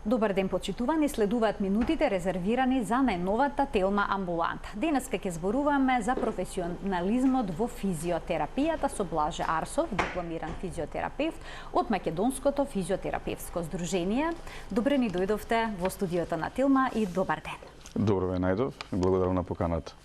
Добар ден, почитувани, следуваат минутите резервирани за најновата Телма амбуланта. Денеска ќе зборуваме за професионализмот во физиотерапијата со Блаже Арсов, дипломиран физиотерапевт од Македонското физиотерапевтско здружение. Добре ни дојдовте во студиото на Телма и добар ден. Добро ве најдов, благодарам на поканата.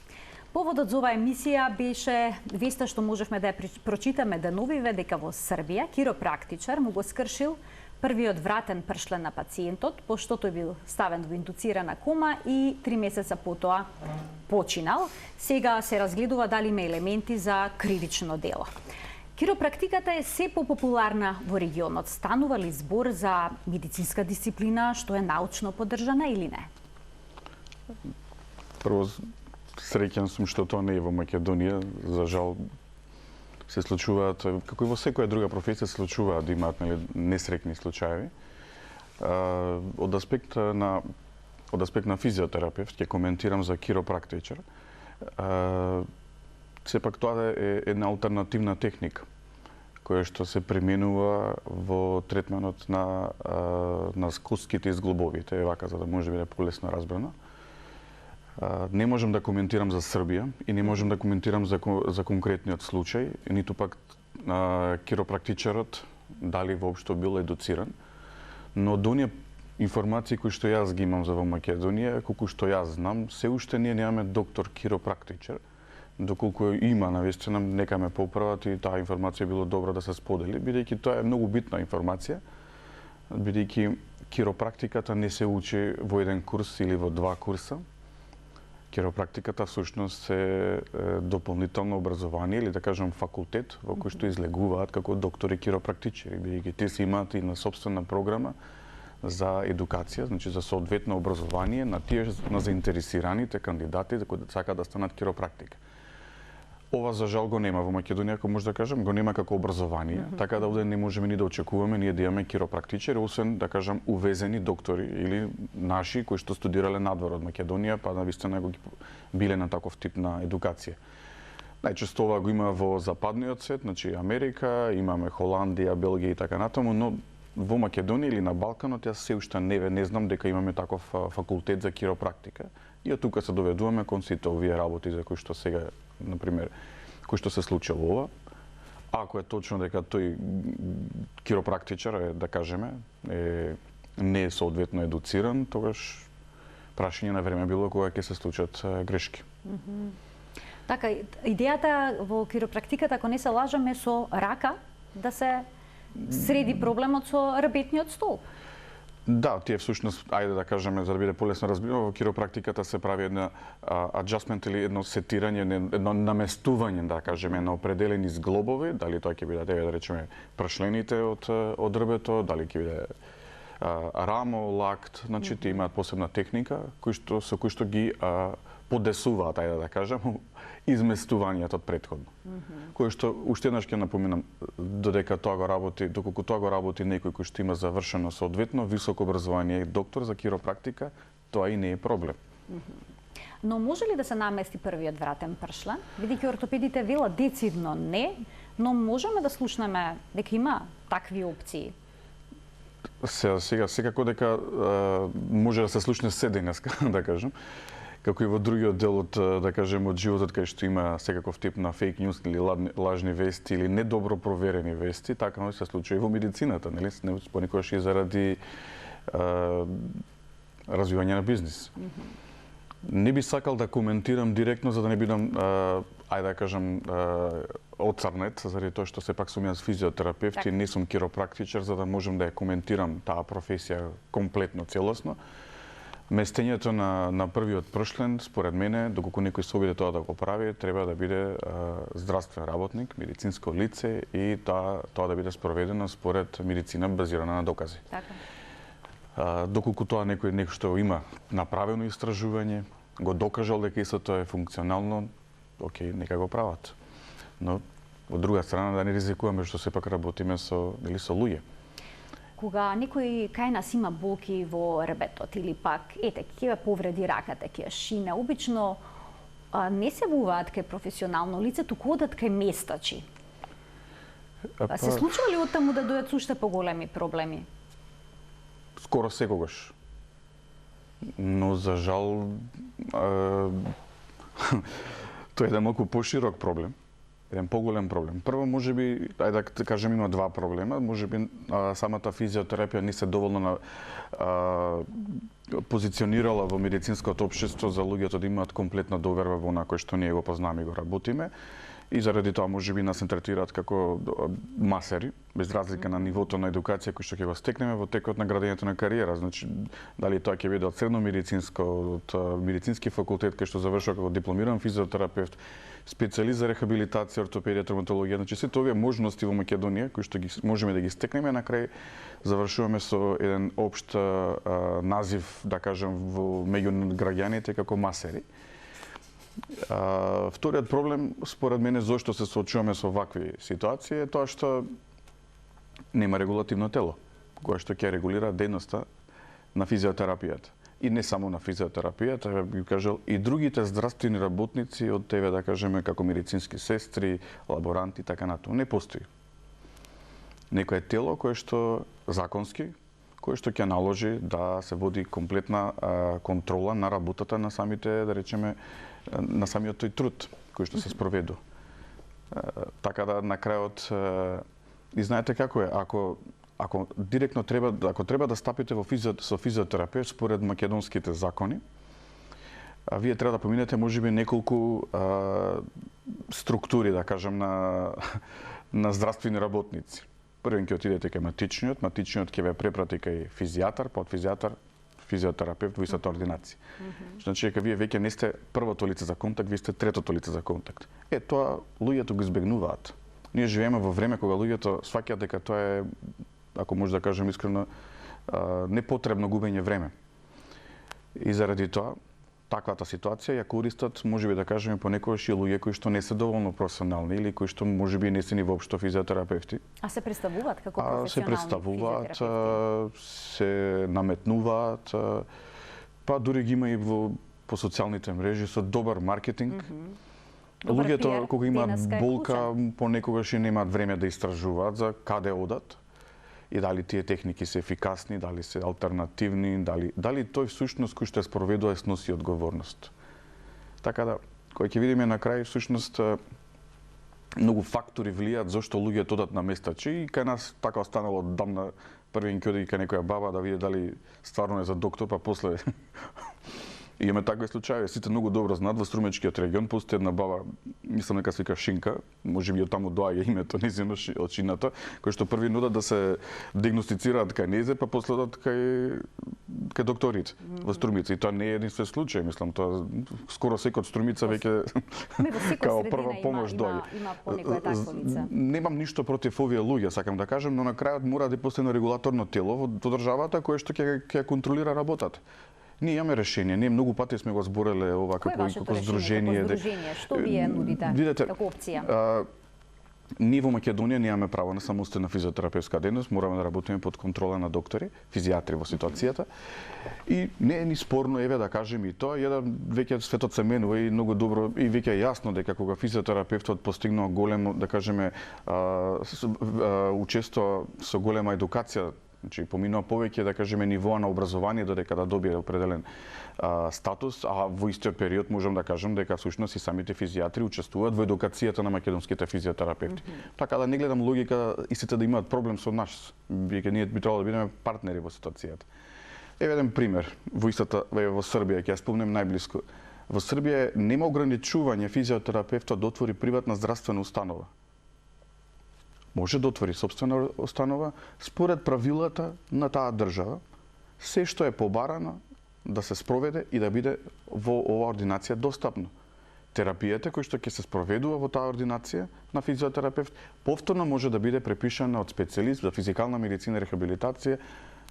Поводот за оваа емисија беше веста што можевме да ја прочитаме деновиве дека во Србија киропрактичар му го скршил првиот вратен пршлен на пациентот, пошто тој бил ставен во индуцирана кома и 3 месеца потоа починал. Сега се разгледува дали има елементи за кривично дело. Киропрактиката е се попопуларна во регионот. Станува ли збор за медицинска дисциплина што е научно поддржана или не? Прво, среќен сум што тоа не е во Македонија. За жал, се случуваат, како и во секоја друга професија, се случуваат да имаат несреќни случаи. Од аспект на физиотерапевт ќе коментирам за киропрактичар. Сепак тоа е една алтернативна техника која што се применува во третманот на костките и зглобовите, вака за да може да биде полесно разбрано. Не можам да коментирам за Србија и не можам да коментирам за конкретниот случај, ниту пак киропрактичарот дали воопшто бил едуциран. Но од оние информации кои што јас ги имам за во Македонија, колку што јас знам, се уште ние немаме доктор киропрактичар. Доколку има навистина, нека ме поправат и таа информација било добро да се сподели, бидејќи тоа е многу битна информација, бидејќи киропрактиката не се учи во еден курс или во 2 курса. Киропрактиката всушност е дополнително образование или да кажам факултет во кој што излегуваат како доктори киропрактичари, бидејќи тие си имаат и на собствена програма за едукација, значи за соодветно образование на тие на заинтересираните кандидати кои сакаат да станат киропрактик. Ова за жал го нема во Македонија, ако може да кажам, го нема како образование, така да овде не можеме ни да очекуваме ние да имаме киропрактичари, освен да кажам увезени доктори или наши кои што студирале надвор од Македонија, па навистина го биле на таков тип на едукација. Најчесто ова го има во западниот свет, значи Америка, имаме Холандија, Белгија и така натаму, но во Македонија или на Балканот јас се уште не знам дека имаме таков факултет за киропрактика. И од тука се доведуваме кон сите овие работи за кои што сега, например, кои што се случило ова. Ако е точно дека тој киропрактичар е, да кажеме, не е соодветно едуциран, тогаш прашање на време било кога ќе се случат грешки. Така, идејата во киропрактиката, ако не се лажаме, со рака да се среди проблемот со рабетниот стол. Да, тие всушност, ајде да кажеме, за да биде полесно разбирано, во киропрактиката се прави една аџастмент или едно сетирање, едно наместување, да кажеме, на определени зглобови, дали тоа ќе биде, да речеме, прашлените од дрвето, дали ќе биде рамо, лакт, значи тие имаат посебна техника со кој што ги подесуваат, ајде да кажам, изместувањето од претходно. Кој што уште еднаш ќе напоменам, додека тоа го работи, доколку тоа го работи некој кој што има завршено соодветно високо образование доктор за киропрактика, тоа и не е проблем. Но може ли да се намести првиот вратен пршлен? Бидејќи ортопедите велат децидно не, но можеме да слушнеме дека има такви опции. Сега секако дека може да се слушне се денеска, да кажам, како и во другиот дел од, да кажем, од животот кај што има секаков тип на фейк ньюс или лажни вести или недобро проверени вести, така се случува и во медицината, нели? Понекогаш и заради развивање на бизнис. Не би сакал да коментирам директно за да не бидам, ајде да кажам, оцрнет, заради тоа што сепак сум јас физиотерапевт и не сум киропрактичар, за да можам да ја коментирам таа професија комплетно, целосно. Местењето на првиот пршлен, според мене, доколку некој се обиде тоа да го прави, треба да биде здравствен работник, медицинско лице и тоа да биде спроведено според медицина базирана на докази. Така. Доколку тоа некој нешто има направено истражување, го докажал дека истото е функционално, окей, нека го прават. Но од друга страна да не ризикуваме што сепак работиме со луѓе. Кога некој кај нас има болки во ребетот или пак, ќе повреди раката, ќе шине, обично не се вуваат кај професионално лице, туку одат кај местачи. Се случува ли оттаму да дојат уште поголеми проблеми? скоро секогаш. Но за жал тоа е еден малку поширок проблем, еден поголем проблем. Прво, можеби, ајде да кажем, има два проблема. Можеби самата физиотерапија не се доволно позиционирала во медицинското општество за луѓето да имаат комплетна доверба во онако што ние го познаваме и го работиме. И заради тоа можеби нас се третираат како масери, без разлика на нивото на едукација кој што ќе го стекнеме во текот на градењето на кариера. Значи, дали тоа ќе биде од средно медицинско, од медицински факултет кај што завршува како дипломиран физиотерапевт, специјалист за рехабилитација, ортопедија, травматологија. Значи, сите овие можности во Македонија кои што ги можеме да ги стекнеме, на крај завршуваме со еден општ назив, да кажем, во меѓу граѓаните како масери. Вториот проблем, според мене, зошто се соочуваме со вакви ситуации, е тоа што нема регулативно тело, кое што ќе регулира дејноста на физиотерапијата. И не само на физиотерапијата, би кажал, и другите здравствени работници од тебе, да кажеме, како медицински сестри, лаборанти, така натаму. Не постои. Некое тело кое што законски, кое што ќе наложи да се води комплетна контрола на работата на самите, да речеме, на самиот тој труд кој што се спроведу. Така да на крајот и знаете како е, ако директно треба да стапите со физиотерапевт според македонските закони, вие треба да поминете можеби неколку структури, да кажем, на здравствени работници. Првен ќе отидете кај матичниот ќе ве препрати кај физијатар, па од физијатар физиотерапевт во истата ординација. Значи, дека вие веќе не сте првото лице за контакт, вие сте третото лице за контакт. Тоа луѓето го избегнуваат. Ние живееме во време кога луѓето сваќаат дека тоа е, ако може да кажем искрено, непотребно губење време. И заради тоа, таквата ситуација ја користат, можеби да кажеме, понекогаш и луѓе кои што не се доволно професионални или кои што можеби не се ни воопшто физиотерапевти. А се представуваат како професионални се представуваат, се наметнуваат, па дури ги има и по социјалните мрежи со добар маркетинг. Луѓето кога имаат болка, понекогаш и немаат време да истражуваат за каде одат и дали тие техники се ефикасни, дали се алтернативни, дали тој всушност кој што ја спроведува сноси одговорност. Така да, кој ќе видиме на крај, всушност многу фактори влијаат зошто луѓето одат на местачи и кај нас така останало дамна првен ќе оди кај некоја баба да види дали стварно е за доктор, па после и имаме такви случаи, сите многу добро знаат, во Струмечкиот регион постои една баба, мислам дека се вика Шинка, можеби од таму доаѓа името нејзино од шината, кој што први нудат да се диагностицираат кај незе, па после одат кај докторите во Струмица. И тоа не е единствен случај, мислам, тоа скоро секој од Струмица веќе као прва помош доаѓа. Има понекое такво лице. Немам ништо против овие луѓе, сакам да кажам, но на крајот мора да постои регулаторно тело во државата кое што ќе контролира работата. Ние имаме решение, ние многу пати сме го збореле ова како здружение. Што вие нудите како опција? Ние во Македонија немаме право на самостојна физиотерапевтска дејност, мораме да работиме под контрола на доктори, физијатри во ситуацијата. И не е ни спорно, еве да кажем и тоа, веќе светот се менува и многу добро и веќе е јасно дека кога физиотерапевтот постигнува големо, да кажеме, учесто со голема едукација, значи поминува повеќе, да кажеме, нивоа на образование додека да добие определен статус, а во истиот период можам да кажам дека всушност и самите физијатри учествуваат во едукацијата на македонските физиотерапевти. Така да не гледам логика истите да имаат проблем со нас, веќе ние би требало да бидеме партнери во ситуацијата. Еве еден пример, во Србија, ќе ја спомнем најблиско. Во Србија нема ограничување физиотерапевтот да отвори приватна здравствена установа. Може да отвори сопствена установа според правилата на таа држава, се што е побарано да се спроведе и да биде во оваа ординација достапно. Терапијата која што ќе се спроведува во таа ординација на физиотерапевт повторно може да биде препишана од специјалист за физикална медицина и рехабилитација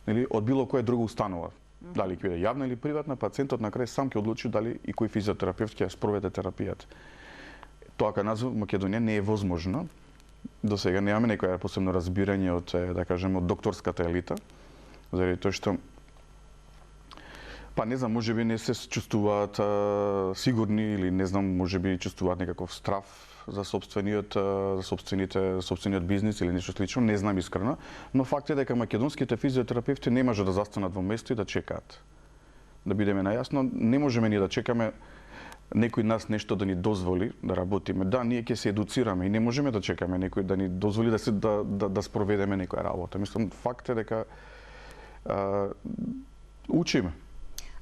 или од било која друга установа. Дали ќе биде јавна или приватна, пациентот на крај сам ќе одлучи дали и кој физиотерапевт ќе ја спроведе терапијата. Тоа кај нас во Македонија не е возможно. До сега немаме некоја посебно разбирање од, да кажеме, од докторската елита, заради тоа што па не знам, можеби не се чувствуваат сигурни или не знам, можеби чувствуваат некаков страв за собствениот бизнис или нешто слично, не знам искрено, но факт е дека македонските физиотерапевти не може да застанат во место и да чекаат. Да бидеме најасно, не можеме ние да чекаме некој нас нешто да ни дозволи да работиме. Да, ние ќе се едуцираме и не можеме да чекаме некој да ни дозволи да спроведеме некоја работа. Мислам, факт е дека учиме.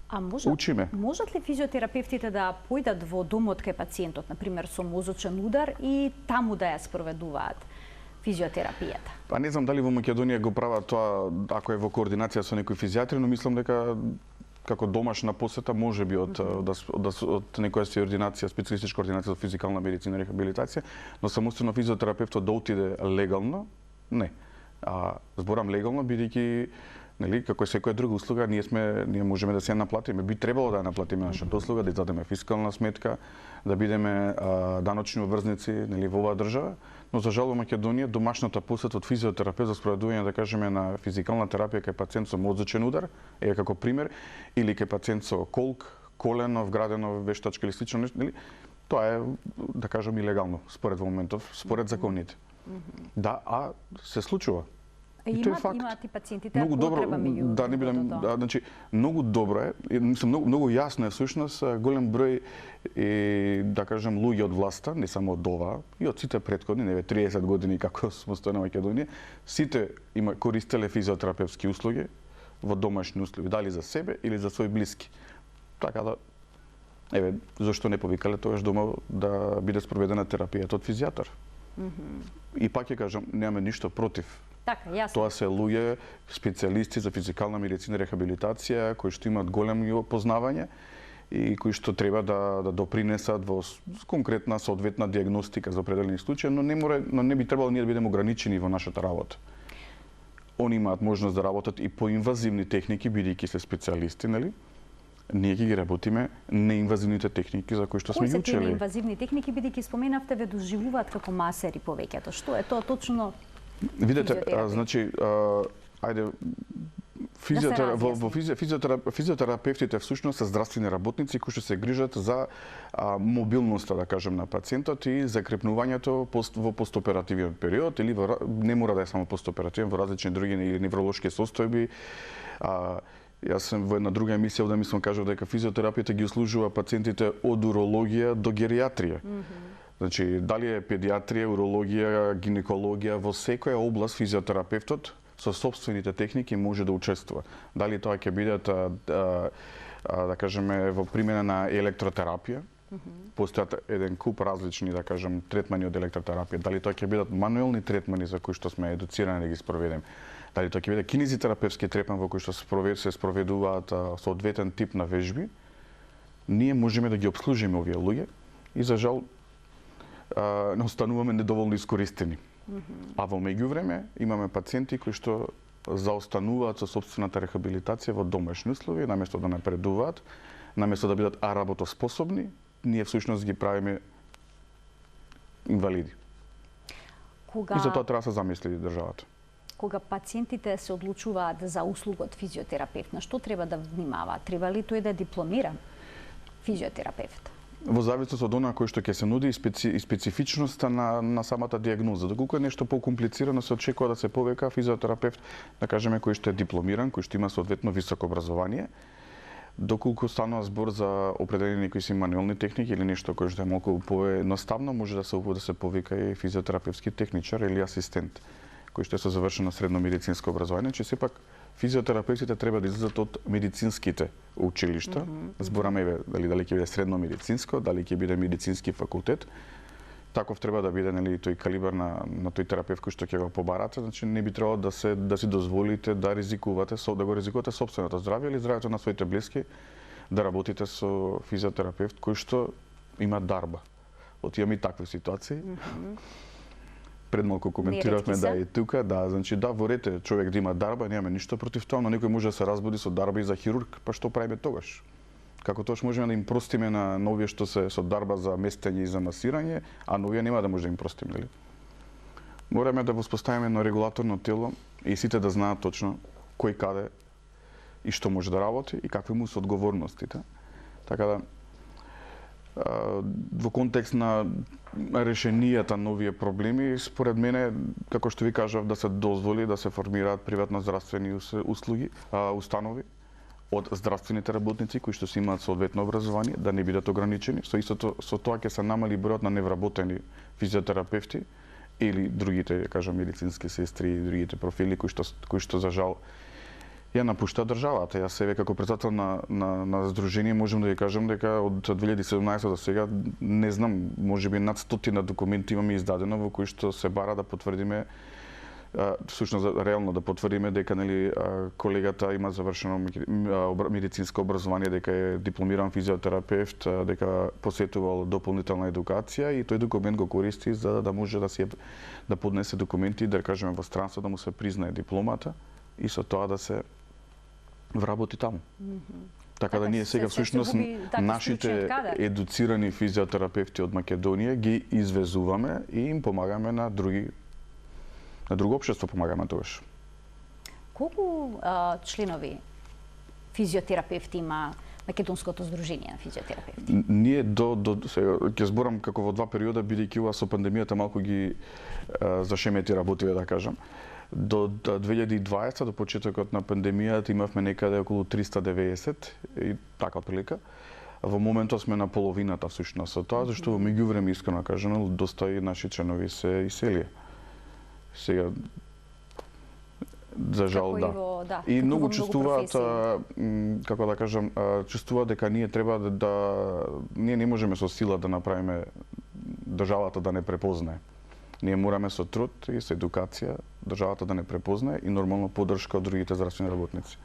А учиме. Можат ли физиотерапевтите да појдат во домот кај пациентот, например со мозочен удар и таму да ја спроведуваат физиотерапијата? Па не знам дали во Македонија го прават тоа ако е во координација со некој физијатри, но мислам дека како домашна посета можеби од некоја си ординација, специјалистичка ординација за физикална медицина и рехабилитација, но самостојно физиотерапевтот да отиде легално, не. Зборам легално бидејќи нели, како и секоја друга услуга, ние можеме да се ја наплатиме. Би требало да ја наплатиме нашата услуга, да издадеме фискална сметка, да бидеме даночни обврзници нели, во оваа држава, но за жал во Македонија домашната посета од физиотерапевт за спроведување, да кажеме, на физикална терапија кај пациент со мозочен удар, е како пример, или кај пациент со колк, колено, вградено вештачка или слично нешто, нели, тоа е, да кажам, илегално според во моментов, според законите. Да, се случува. Имаат и пациентите потреба меѓу да не бидам, значи многу добро е, мислам многу јасно е всушност голем број да кажем луѓе од власта, не само од ова, и од сите претходни, 30 години како самостојна Македонија, сите користеле физиотерапевски услуги во домашни услови, дали за себе или за своји блиски. Така да зашто не повикале тогаш дома да биде спроведена терапијата од физијатар. И пак ќе кажам, немаме ништо против. Така, јасно. Тоа се луѓе, специјалисти за физикална медицина и рехабилитација, кои што имаат големо познавање и кои што треба да допринесат во конкретна соодветна диагностика за определени случаи, но не би требало ние да бидеме ограничени во нашата работа. Они имаат можност да работат и по инвазивни техники, бидејќи се специјалисти, нели? Ние ќе ги работиме неинвазивните техники за кои што сме ги учели. Кои се тие неинвазивни техники, бидејќи споменавте ве доживуваат како масери повеќето? Што е тоа точно? Видете, значи, ајде, физиотерапевтите всушност се здравствени работници кои што се грижат за мобилноста, да кажем, на пациентот и закрепнувањето во постоперативниот период или не мора да е само постоперативен, во различни други или невролошки состојби. Јас сум во една друга емисија овде мислам кажав дека физиотерапијата ги услужува пациентите од урологија до геријатрија. Значи, дали е педиатрија, урологија, гинекологија, во секоја област физиотерапевтот со собствените техники може да учествува. Дали тоа ќе бидат, да кажеме, во примена на електротерапија, постојат еден куп различни, да кажем, третмани од електротерапија. Дали тоа ќе бидат мануелни третмани за кои што сме едуцирани да ги спроведеме. Дали тоа ќе биде кинезитерапевски третман во кој што се спроведуваат соодветен тип на вежби, ние можеме да ги обслужиме овие луѓе и за жал не остануваме недоволно искористени. А во меѓувреме имаме пациенти кои што заостануваат со собствената рехабилитација во домашни услови, наместо да напредуваат, наместо да бидат работоспособни, ние всушност ги правиме инвалиди. И за тоа треба да се замисли државата. Кога пациентите се одлучуваат за услуга од физиотерапевт, на што треба да внимаваат? Треба ли тој да дипломира физиотерапевт? Во зависност од она кој што ќе се нуди и специфичноста на самата диагноза. Доколку е нешто покомплицирано, се очекува да се повика физиотерапевт, да кажеме, кој што е дипломиран, кој што има соодветно високо образование. Доколку станува збор за определени некои си мануелни техники или нешто кој што е малку поедноставно, може да се повика и физиотерапевски техничар или асистент, кој што е со завршено средно медицинско образование, че сепак физиотерапевтите треба да излезат од медицинските училишта. Збораме дали ќе биде средно медицинско, дали ќе биде медицински факултет. Таков треба да биде нели тој калибар на тој терапевт кој што ќе го побарате, значи не би требало да си дозволите да го ризикувате сопственото здравје или здравјето на своите блиски, да работите со физиотерапевт кој што има дарба. Имаме и такви ситуации. Пред малку коментиравме да и тука, значи во ред човек да има дарба, немаме ништо против тоа, но некој може да се разбуди со дарба и за хирург, па што правиме тогаш? Како тоа можеме да им простиме на овие што се со дарба за местење и за масирање, а на овие нема да може да им простиме, нели? Мораме да воспоставиме едно регулаторно тело и сите да знаат точно кој каде и што може да работи и какви му се одговорностите. Така да во контекст на решенијата на овие проблеми, според мене, како што ви кажав, да се дозволи да се формираат приватно здравствени установи од здравствените работници кои што си имаат соодветно образование, да не бидат ограничени. Со тоа ќе се намали бројот на невработени физиотерапевти или другите, кажам, медицински сестри и другите профили кои што за жал ја напушта државата. Јас себе како председател на здружение можам да ви кажам дека од 2017 до сега не знам, можеби над 100 документи имаме издадено во кои што се бара да потврдиме, всушност реално да потврдиме дека нели колегата има завршено медицинско образование, дека е дипломиран физиотерапевт, дека посетувал дополнителна едукација и тој документ го користи за да може да поднесе документи, да кажеме во странство, да му се признае дипломата и со тоа да се вработи таму. Така да ние сега всушност нашите едуцирани физиотерапевти од Македонија ги извезуваме и им помагаме на друго општество помагаме тогаш. Колку членови физиотерапевти има Македонското здружение на физиотерапевти? Ние сега ќе зборам како во два периода, бидејќи ова со пандемијата малку ги зашемети работиве, да кажам. До 2020, до почетокот на пандемијата, имавме некаде околу 390 и така прилика. Во моментот сме на половината всушност со тоа, зашто во меѓувреме, искрено кажано, доста и наши членови се иселија. Сега, за жал, да. И многу чувствуваат, како да кажам, чувствуваат дека ние треба ние не можеме со сила да направиме државата да не препознае. Ние мораме со труд и со едукација државата да не препознае и нормално поддршка од другите здравствени работници.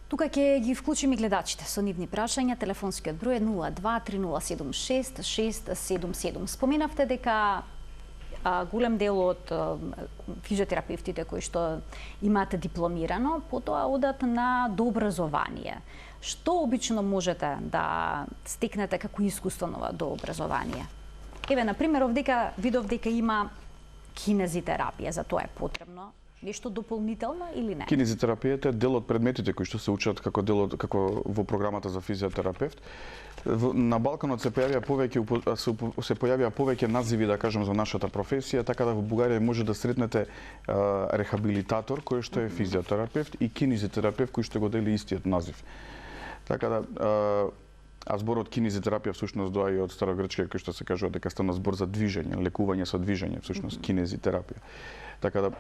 Тука ќе ги вклучиме гледачите со нивни прашања. Телефонскиот број е 02-3076-677. Споменавте дека голем дел од физиотерапевтите кои што имаат дипломирано, потоа одат на дообразование. Што обично можете да стекнете како искуствено до образование? Еве, например, овдека видов дека има кинезитерапија, за тоа е потребно нешто дополнително или не? Кинезитерапијата е дел од предметите кои што се учат како во програмата за физиотерапевт. На Балканот се појавија повеќе називи, да кажем, за нашата професија, така да во Бугарија може да сретнете рехабилитатор кој што е физиотерапевт и кинезитерапевт кој што го дели истиот назив. Така да а зборот кинезитерапија всушност доаѓа и од старогрчки, кој што се кажува дека стана збор за движење, лекување со движење, всушност кинезитерапија. Така да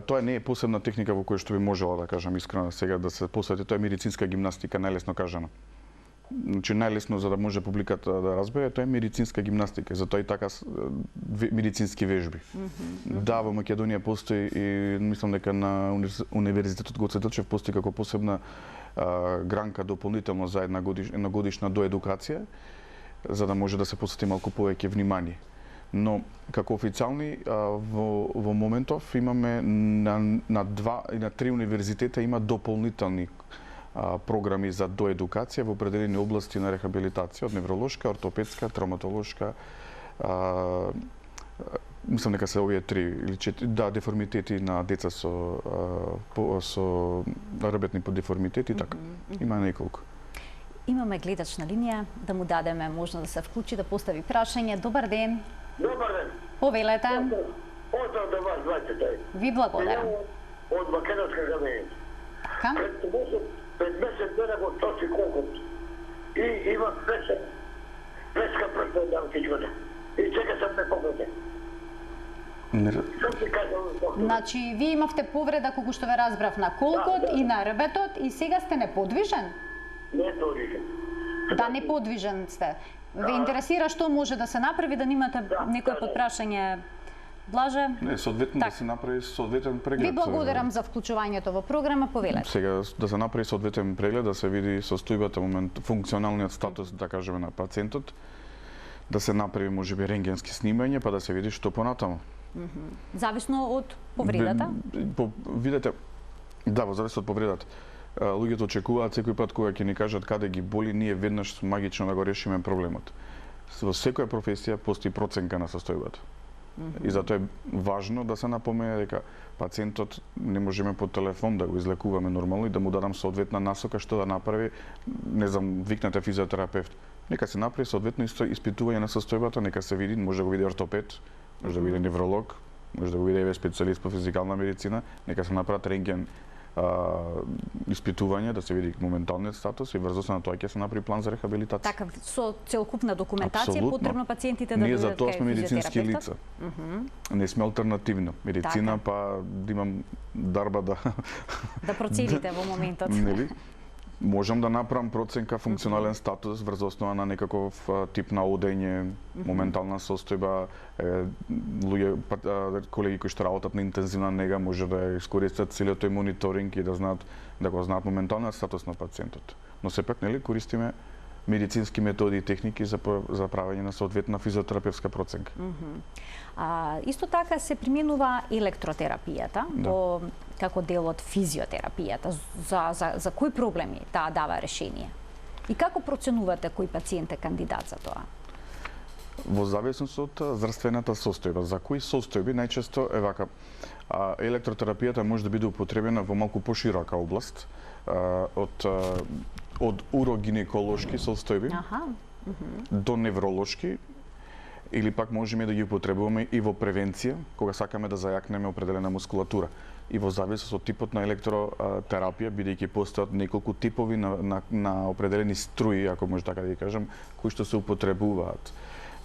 тоа не е посебна техника во која што би можела, да кажам искрено сега да се посвети, тоа е медицинска гимнастика, најлесно кажано. Значи најлесно за да може публиката да разбере, тоа е медицинска гимнастика, затоа и така медицински вежби. Да, во Македонија постои и мислам дека на Универзитетот Гоце Делчев постои како посебна гранка дополнително за едногодишна доедукација, за да може да се посвети малку повеќе внимание. Но како официјални во моментов имаме на 2 и на 3 универзитета има дополнителни програми за доедукација во определени области на рехабилитација, од невролошка, ортопедска, травматолошка, мислам дека се овие 3 или 4, деформитети на деца со работни по деформитети, така. Има неколку. Имаме гледач на линија, да му дадеме можност да се вклучи, да постави прашање. Добар ден. Добар ден. Повелете. Поздрав до вас, двајцата. Ви благодарам. Од Македонска граница. Пред месец дена го точи колкот. И има преска предпојдам кичване. И чека сам ме погледа. Значи, вие имавте повреда, колку што ве разбрав, на колкот и на рбетот и сега сте неподвижен? Неподвижен. Да, неподвижен сте. Ве интересира што може да се направи, да немате некој подпрашање? Блаже? Не, соодветно да се направи соодветен преглед. Ви благодарам за вклучувањето во програма, повелете. Сега да се направи соодветен преглед, да се види состојбата, функционалниот статус, да кажеме, на пациентот, да се направи можеби рентгенски снимање, па да се види што понатаму. Зависно од повредата? Видете, да, во зависност од повредата. Луѓето очекуваат секој пат кога ќе ни кажат каде ги боли, ние веднаш магично да го решиме проблемот. Во секоја професија постои проценка на состојбата. И затоа е важно да се напомене дека пациентот не можеме по телефон да го излекуваме нормално и да му дадам соодветна насока што да направи, не знам, викнете физиотерапевт. Нека се направи соодветно испитување на состојбата, нека се види, може да го види ортопед, може да го види невролог, може да го види специјалист по физикална медицина, нека се направат рентген испитување, да се види моменталниот статус и врз основа на тоа ќе се направи план за рехабилитација. Така, со целокупна документација е потребно пациентите да ние дојдат за тоа сме медицински лица. Не сме алтернативна медицина, Така. па да имам дарба да да процените во моментот. нели? Можам да направам проценка функционален статус врз основа на некаков тип на одење, моментална состојба, луѓе колеги кои што работат на интензивна нега може да искористат целиот тој мониторинг и да знаат го знаат моменталниот статус на пациентот. Но сепак нели користиме медицински методи и техники за правење на соодветна физиотерапевска проценка. Исто така се применува електротерапијата како дел од физиотерапијата. За кои проблеми таа дава решение? И како проценувате кој пациент е кандидат за тоа? Во зависност од здравствената состојба. За кои состојби најчесто е вака. Електротерапијата може да биде употребена во малку поширока област од урогинеколошки состојби до невролошки, или пак можеме да ги употребуваме и во превенција, кога сакаме да зајакнеме определена мускулатура. И во зависност од типот на електротерапија, бидејќи постојат неколку типови на определени струи, ако може така да ги кажам, кои што се употребуваат.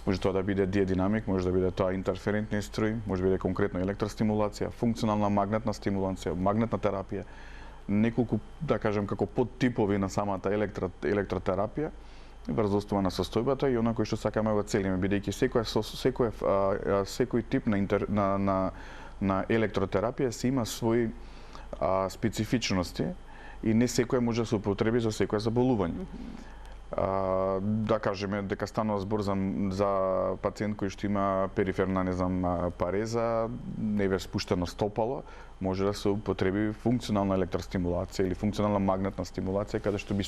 Може тоа да биде диединамик, може да биде тоа интерферентни струи, може да биде конкретно електростимулација, функционална магнетна стимулација, магнетна терапија, неколку, да кажем, како подтипови на самата електротерапија, врз основа на состојбата и она кој што сакаме го целиме, бидејќи секој тип на електротерапија си има своји специфичности и не секоја може да се употреби за секоја заболување. Да кажеме дека станува збор за пациент кој што има периферна, пареза, невер спуштено стопало, може да се употреби функционална електростимулација или функционална магнетна стимулација, каде што би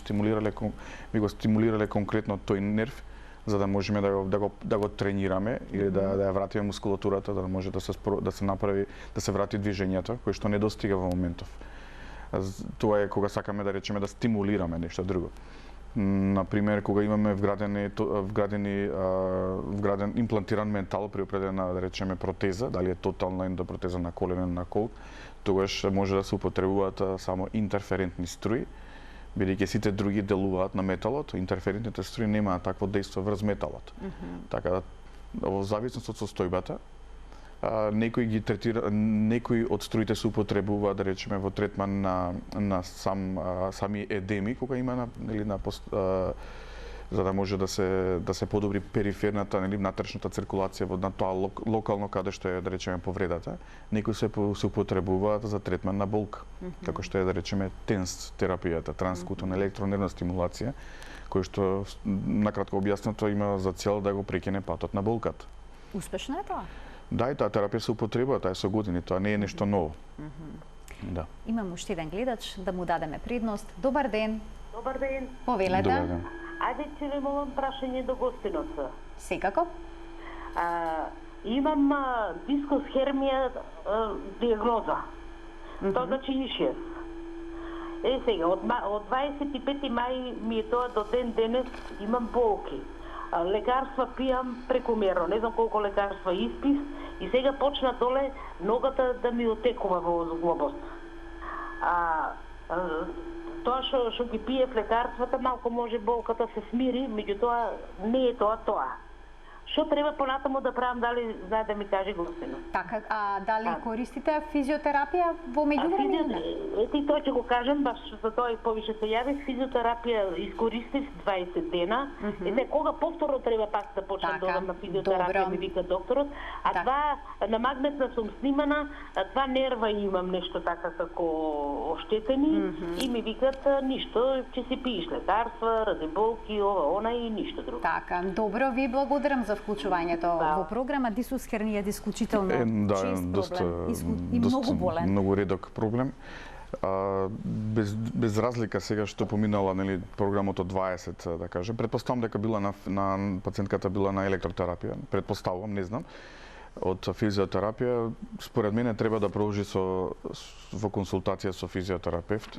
го стимулирале конкретно тој нерв, за да можеме да го тренираме или да ја вратиме мускулатурата, да може да се направи, да се врати движењето кој што не достига во моментов. Тоа е кога сакаме да речеме да стимулираме нешто друго. Например, кога имаме вграден имплантиран метал при определена, да речеме, протеза, дали е тотална ендопротеза на колен на кол, тогаш може да се употребуваат само интерферентни струи, бидејќи сите други делуваат на металот, интерферентните струи немаат такво дејство врз металот. Така да, во зависност од состојбата, некои од струите се употребуваат, да речеме, во третман на сами едеми, кога има за да може да се подобри периферната, внатрешната циркулација на тоа локално каде што е, да речеме, повредата. Некои се употребуваат за третман на болка, како што е, да речеме, TENS терапијата, транскутна електронервна стимулација, кој што, накратко објаснато, има за цел да го прекине патот на болката. Успешно е тоа? Да, и таа терапија се употребува, таа е со години, тоа не е нешто ново. Да. Имам уште еден гледач, да му дадеме предност. Добар ден. Добар ден. Повелете. Добар ден. Ајде ќе ви молам прашање до гостиноца. Секако. Имам дискус хермија диагноза. Тоа значи ишес. Сега, од 25 мај ми е тоа до ден денес имам болки. Лекарства пијам прекумерно, не знам колку лекарства испис и сега почна доле ногата да ми отекува во зглобост. Тоа што ги пиев лекарствата, малку може болката се смири, меѓутоа не е тоа. Што треба понатаму да правам, дали знае да ми каже гостино? Така, дали користите физиотерапија во меѓувреме? Ете и тоа ќе го кажам, баш за тоа и повише се јавих. Физиотерапија искористив 20 дена. Ете, кога повторно треба пак да почнам да одам на физиотерапија, ми вика докторот. Два, на магнетна сум снимана, два нерва имам нешто така како оштетени и ми викат ништо, ќе си пиеш лекарства, ради болки, ова, она и ништо друго. Така, добро, ви благодарам за вклучувањето во програма. Дисус хернијата е исклучително чест проблем и многу болен. Многу редок проблем. Без разлика сега што поминала програмот од 20, да кажем, претпоставам дека била на пациентката била на електротерапија, претпоставувам, не знам. од физиотерапија, според мене треба да продолжи во консултација со физиотерапевт.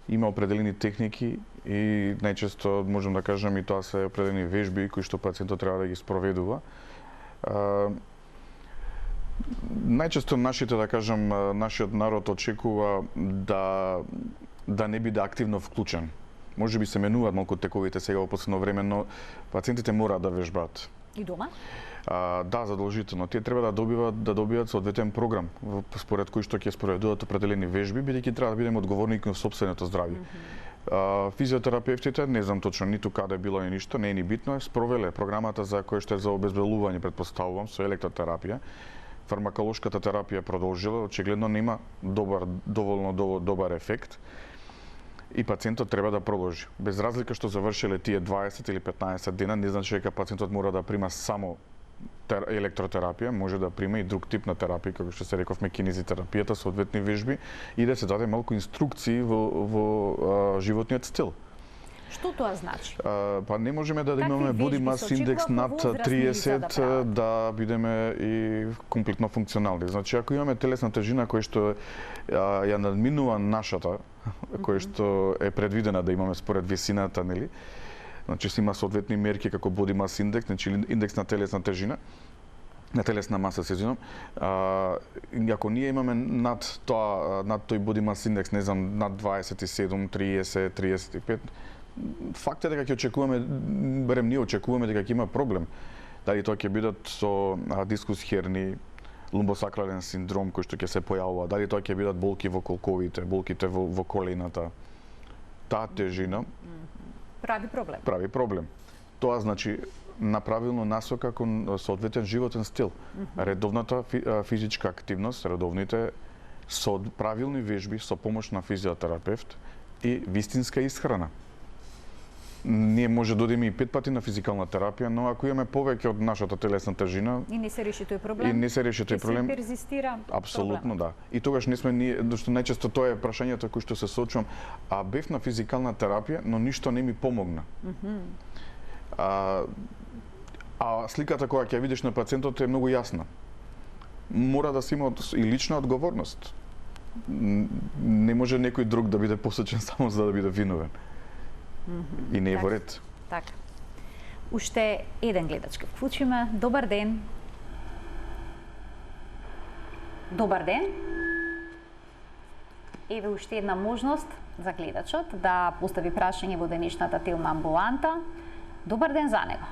Има определени техники и најчесто можам да кажам и тоа се определени вежби кои што пациентот треба да ги спроведува. Најчесто нашиот народ очекува да не биде активно вклучен. Може би се менуваат малку тековите сега во последно време, но пациентите мораат да вежбаат. И дома? Да, задолжително. Тие треба да добијат соодветен програм според кој што ќе спроведуваат определени вежби, бидејќи треба да бидеме одговорни кон сопственото здравје. Физиотерапевтите, не знам точно ниту каде било и ништо, не е ни битно, спровеле програмата за кој што е за обезбелување, претпоставувам, со електротерапија. Фармаколошката терапија продолжила, очигледно нема доволно добар ефект. И пациентот треба да продолжи. Без разлика што завршиле тие 20 или 15 дена, не значи дека пациентот мора да прима само електротерапија, може да прима и друг тип на терапија, како што се рековме кинезитерапијата, соодветни вежби, и да се даде малку инструкции во животниот стил. Што тоа значи? Па не можеме да имаме body mass index над 30 да бидеме и комплетно функционални. Значи, ако имаме телесна тежина која што ја надминува нашата, која што е предвидена да имаме според висината, нели? Значи, се има соодветни мерки како body mass index, значи индекс на телесна тежина, на телесна маса, се извинувам. Ако ние имаме над тој body mass index, не знам, над 27, 30, 35, факт е дека ќе очекуваме, барем ние очекуваме дека ќе има проблем. Дали тоа ќе бидат со дискус херни, лумбосакрален синдром кој што ќе се појавува, дали тоа ќе бидат болки во колковите, болките во колената. Таа тежина прави проблем. Тоа значи направилно насока кон соодветен животен стил. Редовната физичка активност, редовните со правилни вежби со помош на физиотерапевт и вистинска исхрана. Ние може да одиме и 5 пати на физикална терапија, но ако имаме повеќе од нашата телесна тежина и не се реши тој проблем, се перзистира апсолутно да. И тогаш не сме ние, зашто најчесто тоа е прашањето кој што се соочувам, а бев на физикална терапија, но ништо не ми помогна. А сликата која ќе видиш на пациентот е многу јасна. Мора да се има и лична одговорност. Не може некој друг да биде посочен само за да биде виновен. И не е во ред. Така. Уште еден гледач ке вклучиме. Добар ден. Добар ден. Еве уште една можност за гледачот да постави прашање во денешната телна амбуланта. Добар ден за него.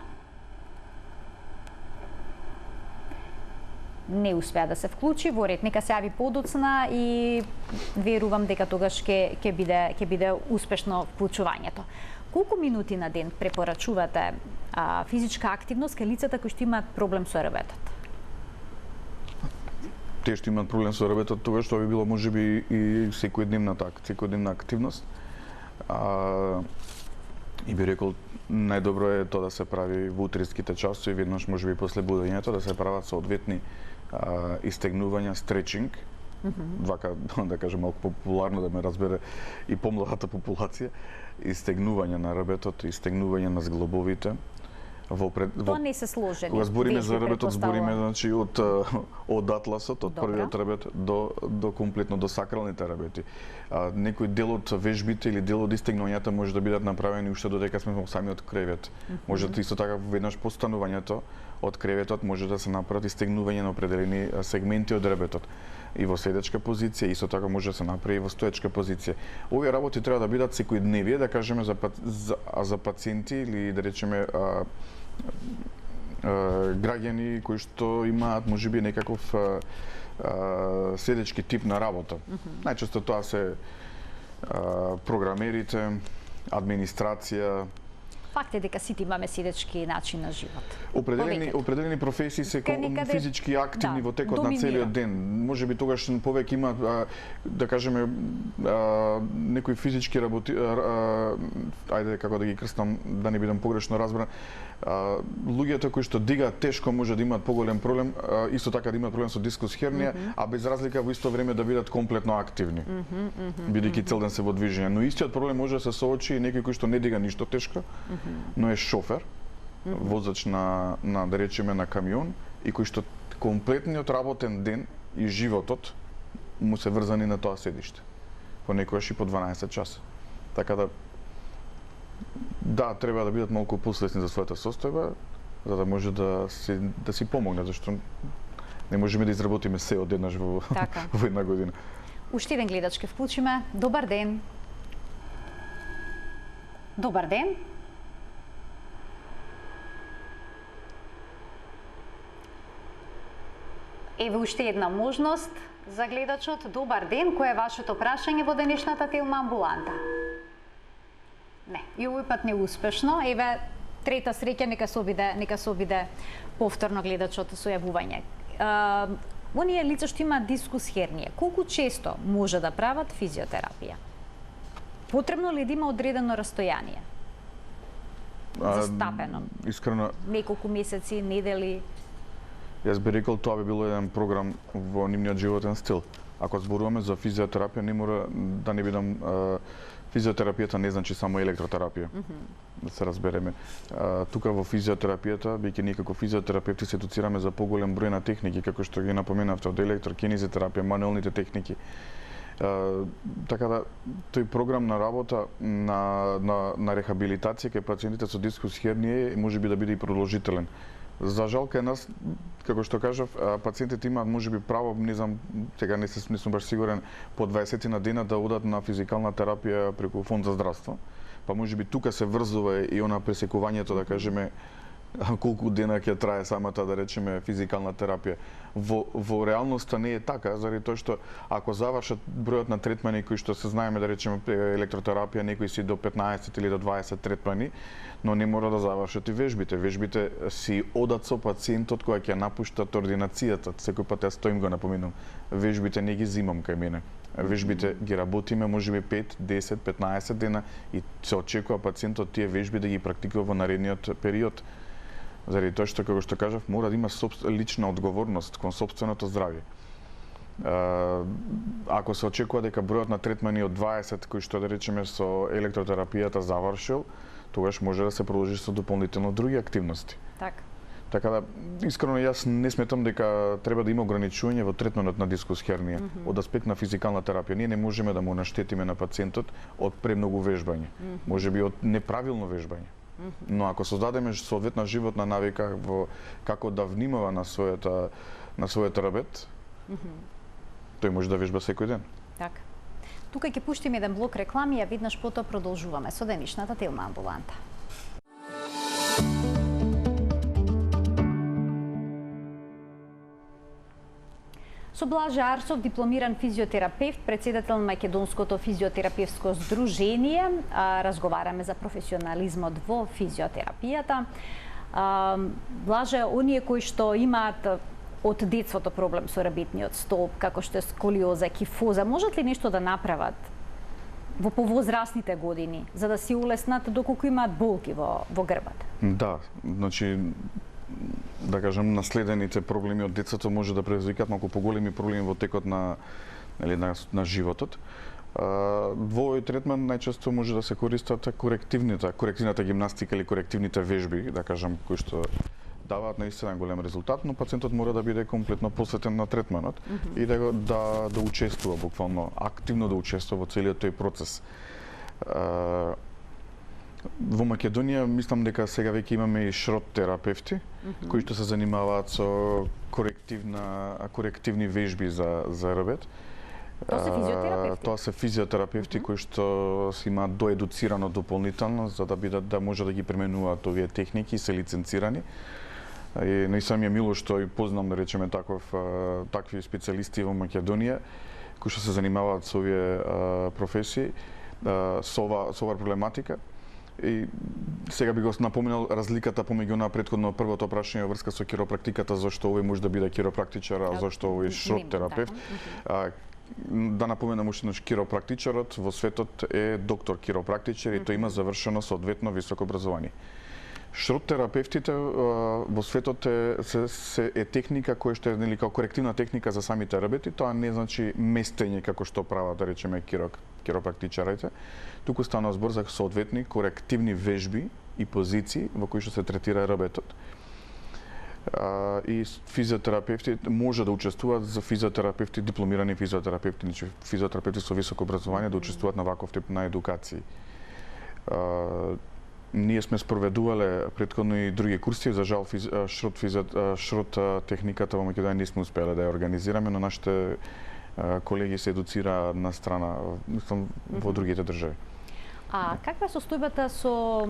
Не успеа да се вклучи, во ред, нека се јави подоцна и верувам дека тогаш ќе биде успешно вклучувањето. Колку минути на ден препорачувате физичка активност кај лицата кои што имаат проблем со ребетот? Тие што имаат проблем со ребетот, тогаш тоа би било можеби и секојдневна активност. И би рекол, најдобро е тоа да се прави во утринските часови, веднаш можеби после будењето, да се прават соодветни истегнувања, стречинг, вака да кажем малку популарно да ме разбере и помладата популација, истегнување на ребетот, истегнување на зглобовите. Тоа не се сложени. Кога збориме за ребетот, збориме значи од атласот, од првиот ребет до комплетно до сакралните ребети. Некој дел од вежбите или дел од истегнувањата може да бидат направени уште додека сме во самиот кревет. Може исто така веднаш по станувањето од креветот може да се направат истегнување на определени сегменти од ребетот. И во седечка позиција, исто така може да се направи во стоечка позиција. Овие работи треба да бидат секојдневие, да кажеме за пациенти или да речеме граѓани кои што имаат можеби некаков седечки тип на работа. Најчесто тоа се програмерите, администрација. Факт е дека сите имаме седечки начин на живот. Определени професии се физички активни во текот на целиот ден. Можеби тогаш повеќе има, да кажеме, некои физички работи, ајде како да ги крстам, да не бидам погрешно разбран, луѓето кои што дигаат тешко може да имаат поголем проблем, исто така да имаат проблем со дискус хернија, а без разлика во исто време да бидат комплетно активни, бидејќи цел ден се во движење. Но истиот проблем може да се соочи и некој кој што не дига ништо тешко, но е шофер, возач на да речеме на камион, и кој што комплетниот работен ден и животот му се врзани на тоа седиште. Понекогаш и по 12 часа. Така да, треба да бидат малку посвесни за својата состојба, за да може да си помогне, зашто не можеме да изработиме се одеднаш во една година. Уште еден гледач ке вклучиме. Добар ден. Добар ден. Еве уште една можност за гледачот. Добар ден, кој е вашето прашање во денешната Телма амбуланта? Не, и овој пат неуспешно. Еве трета среќа, нека се обиде повторно гледачот со јавување. Оние лица што имаат дискус хернија, колку често може да прават физиотерапија? Потребно ли да има одредено растојание? Застапено? Искрено, неколку месеци, недели? Јас би рекол тоа би било еден програм во нивниот животен стил. Ако зборуваме за физиотерапија, не мора да не бидам физиотерапијата не значи само електротерапија. Да се разбереме. Тука во физиотерапијата, бијќи ние како физиотерапевти се едуцираме за поголем број на техники, како што ги напоменавте, од електрокинезитерапија, мануелните техники. Така да тој програм на работа на рехабилитација кај пациентите со дискус хернија можеби да биде и продолжителен. За жал кај нас, како што кажав, пациентите имаат можеби право, не знам, сега не сум баш сигурен, по 20 на дена да одат на физикална терапија преку фонд за здравство. Па можеби тука се врзува и она пресекувањето, да кажеме, колку дена ќе трае самата, да речеме, физикална терапија. Во реалноста не е така, заради тоа што ако завршат бројот на третмани кои што се знаеме, да речеме, електротерапија, некои си до 15 или до 20 третмани, но не мора да завршат и вежбите. Вежбите си одат со пациентот кој ќе напуштат ординацијата. Секој пат јас стоим го напоминам. Вежбите не ги зимам кај мене. Вежбите ги работиме можеби 5, 10, 15 дена и се очекува пациентот тие вежби да ги практикува во наредниот период. Заради тоа што, како што кажав, мора да има лична одговорност кон сопственото здравје. Ако се очекува дека бројот на третмани од 20 кои што да речеме со електротерапијата завршил, тогаш може да се продолжи со дополнително други активности. Така да, искрено јас не сметам дека треба да има ограничување во третманот на дискус хернија. Од аспект на физикална терапија, ние не можеме да му наштетиме на пациентот од премногу вежбање. Можеби од неправилно вежбање. Но ако создадеме соодветна животна навика во како да внимава на својот рабет, тој може да вежба секој ден. Така. Тука ќе пуштиме еден блок реклами, а веднаш потоа продолжуваме со денешната Телма амбуланта. Со Блаже Арсов, дипломиран физиотерапевт, председател на Македонското физиотерапевско здружение, разговараме за професионализмот во физиотерапијата. Блаже, оние кои што имаат од детството проблем со рабетниот столб, како што е сколиоза, кифоза, можат ли нешто да направат во повозрастните години, за да си улеснат доколку имаат болки во грбот? Да, значи, да кажам, наследените проблеми од детството може да предизвикаат малку поголеми проблеми во текот на животот. Во овој третман најчесто може да се користат корективната гимнастика или корективните вежби, да кажам, кои што даваат наистина голем резултат, но пациентот мора да биде комплетно посветен на третманот и да учествува, буквално активно да учествува во целиот тој процес. Во Македонија мислам дека сега веќе имаме и шрот терапевти кои што се занимаваат со корективни вежби за рабет. Тоа се физиотерапевти? Тоа се физиотерапевти кои што се имаат доедуцирано дополнително за да може да ги применуваат овие техники и се лиценцирани. И наистина ми е мило што и познам, да речеме, такви специјалисти во Македонија кои што се занимаваат со овие професии, со оваа проблематика. И сега би го напоменал разликата помеѓу на претходно првото прашање во врска со киропрактиката, зашто овој може да биде киропрактичар, а зашто овој шрот терапевт. Да напоменам уште еднаш, киропрактичарот во светот е доктор киропрактичар и тој има завршено соодветно високо образование. Шрот терапевтите во светот е техника која што е како корективна техника за самите рабети, тоа не значи местење како што прават, да речеме, киропрактичарите. Туку станува збор за соодветни корективни вежби и позиции во кои што се третира рабетот. и физиотерапевти може да учествуваат за физиотерапевти, дипломирани физиотерапевти, значи физиотерапевти со високо образование да учествуваат на ваков тип на едукации. Ние сме спроведувале претходно и други курси, за жал шрот техниката во Македонија не сме успеле да ја организираме, но нашите колеги се едуцира на страна во другите држави. А каква е состојбата со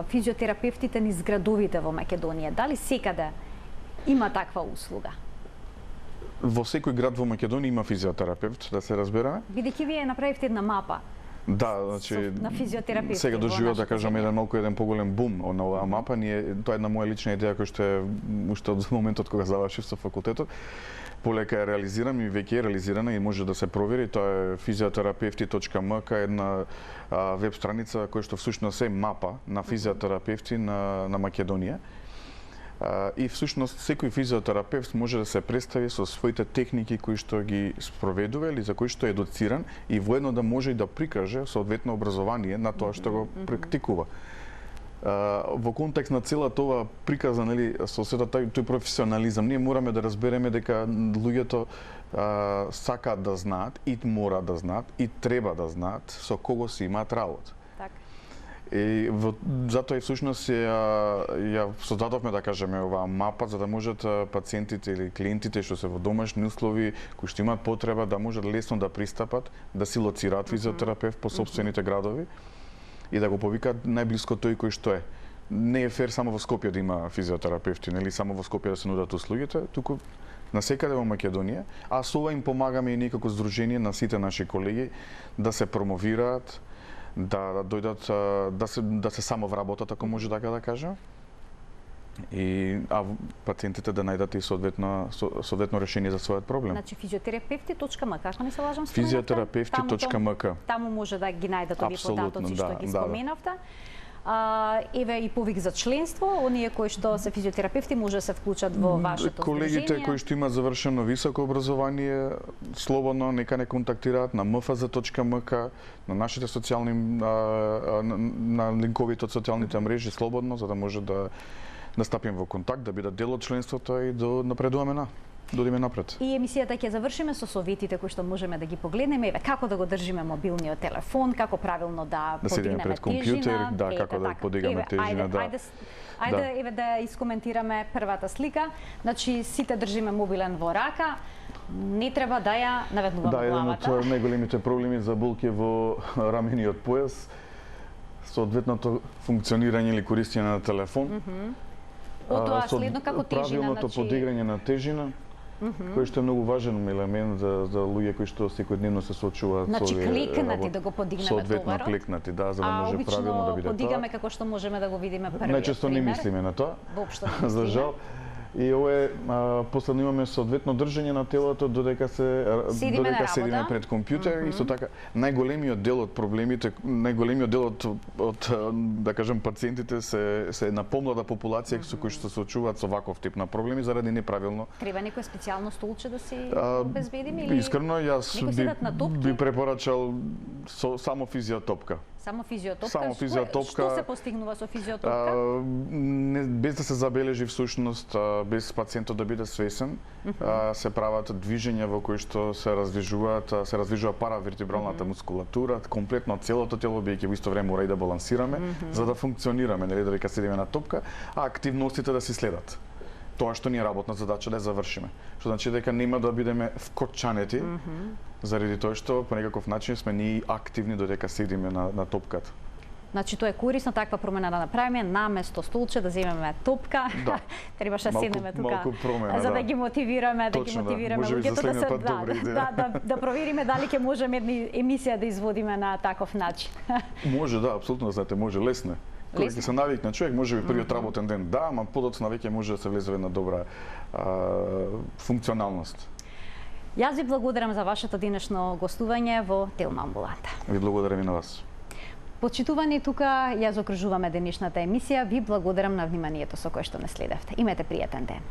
физиотерапевтите низ градовите во Македонија? Дали секаде има таква услуга? Во секој град во Македонија има физиотерапевт, да се разбераме. Бидејќи вие направивте една мапа. Да, значи на физиотерапевти. Сега доживеа да кажам еден поголем бум на оваа мапа. Тоа е една моја лична идеја која што уште од моментот кога завршив со факултетот. Полека е реализирам и веќе е реализирана и може да се провери. Тоа е physiotherapeuti.mk, една веб страница која што всушност е мапа на физиотерапевти на Македонија. И всушност секој физиотерапевт може да се представи со своите техники кои што ги спроведува или за кои што е едуциран и воедно да може и да прикаже соодветно образование на тоа што го практикува. Во контекст на целата ова приказа, нели, со сето тој професионализам, ние мораме да разбереме дека луѓето сакаат да знаат и мора да знаат и треба да знаат со кого си имаат работа. И затоа и всушност ја создадовме, да кажеме, оваа мапа за да можат пациентите или клиентите што се во домашни услови, кои што имаат потреба да можат лесно да пристапат, да си лоцираат физиотерапевт по сопствените градови и да го повикаат најблиско тој кој што е. Не е фер само во Скопје да има физиотерапевти, нели само во Скопје да се нудат услугите, туку насекаде во Македонија, а со ова им помагаме и ние како здружение на сите наши колеги да се промовираат, да дојдат да се самовработат, ако може така да кажам. И пациентите да најдат и соодветно решение за својот проблем. Значи fizioterapeuti.mk, како не се лажам споменавте? Fizioterapeuti.mk. Таму може да ги најдат овие податоци што ги споменавте. Еве и повик за членство, оние кои што се физиотерапевти може да се вклучат во вашето здружение. Колегите кои што имаат завршено високо образование, слободно нека не контактираат на mfz.mk, на нашите социјални на линковите од социјалните мрежи слободно, за да може да стапиме во контакт, да бидат дел од членството и да напредуваме додиме напред. И емисијата ќе завршиме со советите кои што можеме да ги погледнеме, еве како да го држиме мобилниот телефон, како правилно да подигнеме пред компјутер, да, како да подигаме тежина, да. Ајде еве да искоментираме првата слика. Значи сите држиме мобилен во рака. Не треба да ја наведнуваме главата. Да, еден од најголемите проблеми за болки во рамениот појас, соодветното функционирање или користење на телефон. Потоа следно како тежина, правилното подиграње на тежина, кој што е многу важен елемент за луѓе кои што секојдневно се соочуваат со овие клекнати да го подигнеме товарот. Соодветно клекнати, да, за да може правилно да биде тоа. Подигаме како што можеме да го видиме првиот. Најчесто не мислиме на тоа. Воопшто не мислиме. За жал. И ова е последно имаме соодветно држење на телото додека седиме пред компјутер. Исто така најголемиот дел од проблемите, најголемиот дел од да кажем пациентите се на помлада популација со кои што се соочуваат со ваков тип на проблеми заради неправилно. Треба некое специјално столче да си обезбедиме или искрено јас би препорачал само физиотопка. Само физиотопка? Само физиотопка. Што се постигнува со физиотопка? Без да се забележи всушност, без пациентот да биде свесен, се прават движења во кои што се развижува паравертебралната мускулатура, комплетно целото тело, бидејќи во исто време мора и да балансираме, за да функционираме, нели додека седиме на топка, а активностите да се следат. Тоа што ни е работна задача да ја завршиме. Што значи дека нема да бидеме вкочанети, заради тоа што по некаков начин сме ние активни додека седиме на топката. Значи тоа е корисно таква промена да направиме, наместо столче да земеме топка. Да. Требаше да седнеме тука промена, за да ги мотивираме, луѓето да провериме дали ќе можеме една емисија да изводиме на таков начин. Може, да, апсолутно, знаете, може, лесно. Кога ќе се навикне човек, може би првиот работен ден, да, ама подоцна веќе може да се влезе во една добра функционалност. Јас ви благодарам за вашето денешно гостување во Телно амбуланта. Ви благодарам и на вас. Почитувани, тука ја закружуваме денешната емисија. Ви благодарам на вниманието со кое што не следевте. Имајте пријатен ден.